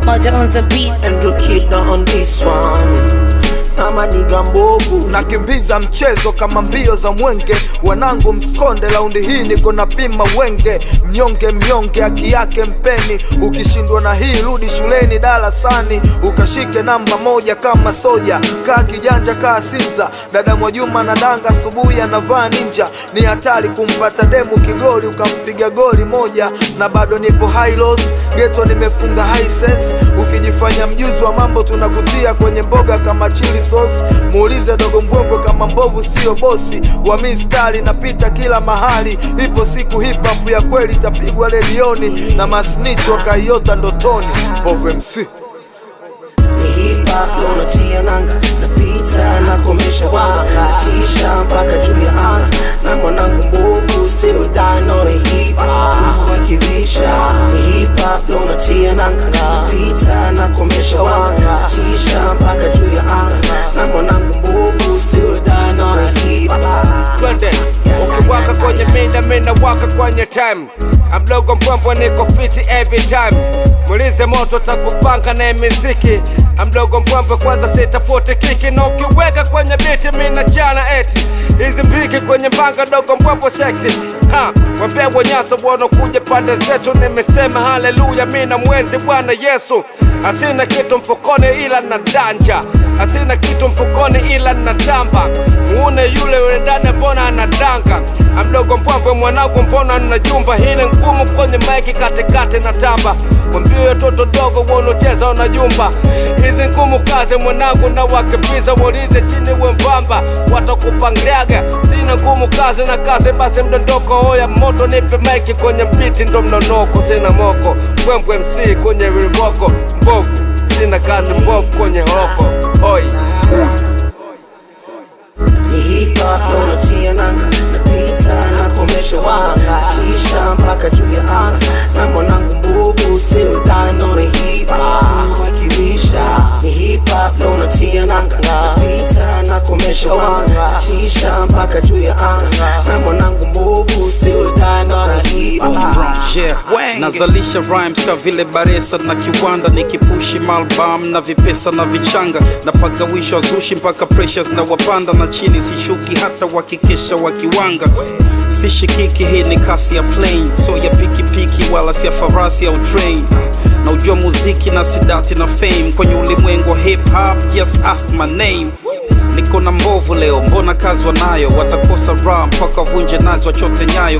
Murder on the beat. Andrew Kid on this one. Kama niga mbovu nakimbiza mchezo kama mbio za mwenge. Wanangu mskonde laundi hii niko na pima wenge. Mnyonge haki yake mpeni. Ukishindwa na hii rudi shuleni darasani ukashike namba moja kama soja. Kaa kijanja kaa Sinza. Dada Mwajuma na danga asubuhi anavaa ninja. Ni hatari kumpata demu kigoli ukampiga goli moja. Na bado nipo high lows ghetto nimefunga high sense. Ukijifanya mjuzi wa mambo tunakutia kwenye mboga kama chili sauce. Muulize dogo mbwembwe kama mbovu sio bosi. Wa mistari napita kila mahali. Ipo siku hip hop ya kweli itapigwa redioni. Na masnitch wakaiota ndotoni. Mbovu MC ni hip hop unatia nanga. Napita na komesha wanga. Tisha mpaka juu ya anga. Na mwanangu mbovu still dying on a hip hop. Wakivisha ni hip hop unatia nanga. Napita na komesha wanga. Tisha mpaka juu ya anga. Na mwanangu mbovu still dying on a hip hop. Twende, ukiwaka kwenye mina waka kwenye time. Mdogo mbwembwe niko fiti every time. Mulize moto takupanga na miziki. Mdogo mbwembwe kwanza sitafuti kiki. Na ukiweka kwenye biti mina jana eti. Hizi mpiki kwenye mbanga dogo mbwembwe sexy. Wambea nyasa wanokuja pande zetu. Nimesema haleluya mina mwenzi Bwana Yesu. Asina kitu mfukoni ila na danja. Asina kitu mfukoni ila na tamba. Muone yule uredane mbona anadanga. Mdogo mbwembwe mwanangu mbona na jumba. Hili ngumu kwenye maiki katikati na tamba. Mwambie toto dogo wanocheza unajumba. Hizi ngumu kazi mwanangu na wakimbiza. Waulize chini wembamba watakupangliaga. Sina ngumu kazi na kazi basi mdondoko. Hoya moto nipe maiki kwenye biti ndo mnonoko. Sina moko Mbwembwe MC kwenye rivoko. Mbovu sina kazi mbovu kwenye hoko. Oi ni hip hop unatia nanga. Napita na komesha wanga. Tisha mpaka juu ya anga. Na mwanangu mbovu still dying on a hip hop. Wakivisha ni hip hop unatia nanga. Napita na komesha wanga. Tisha mpaka juu ya anga. Na mwanangu mbovu still dying on a hip hop. Nazalisha rhymes ka vile Baresa na kiwanda. Nikipushi malbam na vipesa na vichanga. Na pagawisha zushi mpaka pressures na wapanda. Na chini sishuki hata wakikesha wakiwanga. Sishikiki hii ni kasi ya plane. So ya pikipiki wala si ya farasi au train. Na ujua muziki na sidati na fame. Kwenye ulimwengu hip hop just ask my name. Niko na mbovu leo mbona kazi wanayo. Watakosa raha mpaka vunje nazo wachote nyayo.